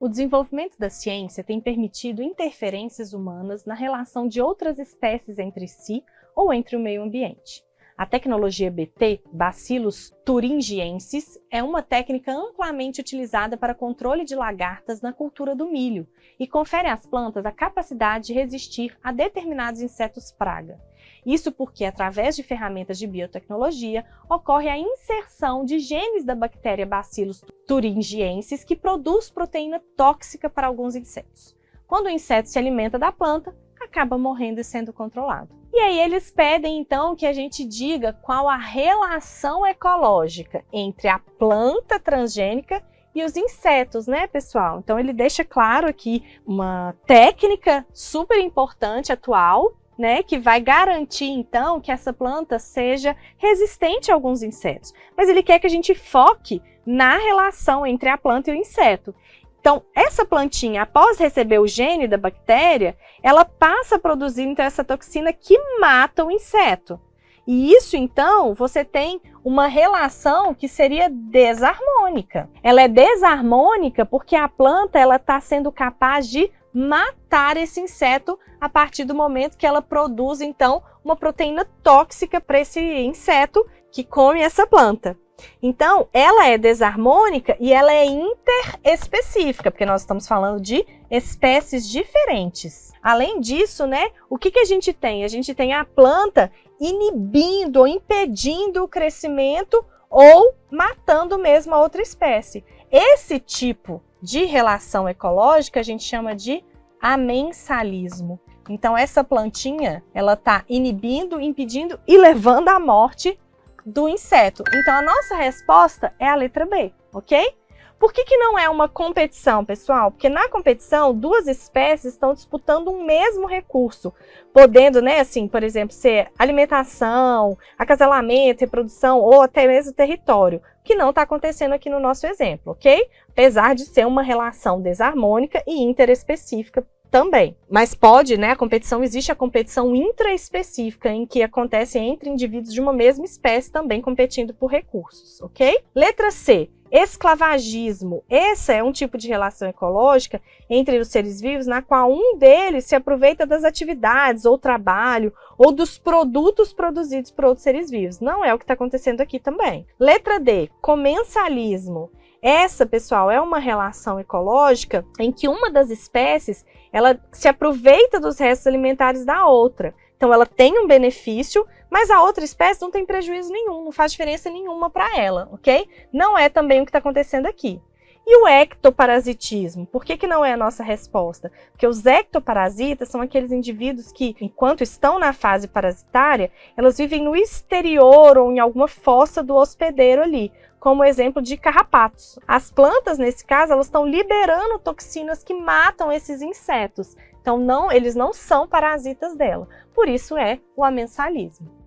O desenvolvimento da ciência tem permitido interferências humanas na relação de outras espécies entre si ou entre o meio ambiente. A tecnologia BT, Bacillus thuringiensis, é uma técnica amplamente utilizada para controle de lagartas na cultura do milho e confere às plantas a capacidade de resistir a determinados insetos praga. Isso porque, através de ferramentas de biotecnologia, ocorre a inserção de genes da bactéria Bacillus thuringiensis que produz proteína tóxica para alguns insetos. Quando o inseto se alimenta da planta, acaba morrendo e sendo controlado. E aí eles pedem então que a gente diga qual a relação ecológica entre a planta transgênica e os insetos, né, pessoal? Então ele deixa claro aqui uma técnica super importante atual, né, que vai garantir então que essa planta seja resistente a alguns insetos. Mas ele quer que a gente foque na relação entre a planta e o inseto. Então, essa plantinha, após receber o gene da bactéria, ela passa a produzir então essa toxina que mata o inseto. E isso, então, você tem uma relação que seria desarmônica. Ela é desarmônica porque a planta está sendo capaz de matar esse inseto a partir do momento que ela produz, então, uma proteína tóxica para esse inseto que come essa planta. Então, ela é desarmônica e ela é interespecífica, porque nós estamos falando de espécies diferentes. Além disso, né, o que a gente tem? A gente tem a planta inibindo ou impedindo o crescimento ou matando mesmo a outra espécie. Esse tipo de relação ecológica a gente chama de amensalismo. Então, essa plantinha, ela está inibindo, impedindo e levando à morte do inseto. Então, a nossa resposta é a letra B, ok? Por que não é uma competição, pessoal? Porque na competição, duas espécies estão disputando um mesmo recurso, podendo, né, assim, por exemplo, ser alimentação, acasalamento, reprodução ou até mesmo território, que não está acontecendo aqui no nosso exemplo, ok? Apesar de ser uma relação desarmônica e interespecífica também. Mas pode, né, existe a competição intraespecífica em que acontece entre indivíduos de uma mesma espécie também competindo por recursos, ok? Letra C, esclavagismo. Esse é um tipo de relação ecológica entre os seres vivos na qual um deles se aproveita das atividades ou trabalho ou dos produtos produzidos por outros seres vivos. Não é o que está acontecendo aqui também. Letra D, comensalismo. Essa, pessoal, é uma relação ecológica em que uma das espécies ela se aproveita dos restos alimentares da outra. Então, ela tem um benefício, mas a outra espécie não tem prejuízo nenhum, não faz diferença nenhuma para ela, ok? Não é também o que está acontecendo aqui. E o ectoparasitismo? Por que não é a nossa resposta? Porque os ectoparasitas são aqueles indivíduos que, enquanto estão na fase parasitária, elas vivem no exterior ou em alguma fossa do hospedeiro ali, como exemplo de carrapatos. As plantas, nesse caso, elas estão liberando toxinas que matam esses insetos. Então, eles não são parasitas dela. Por isso é o amensalismo.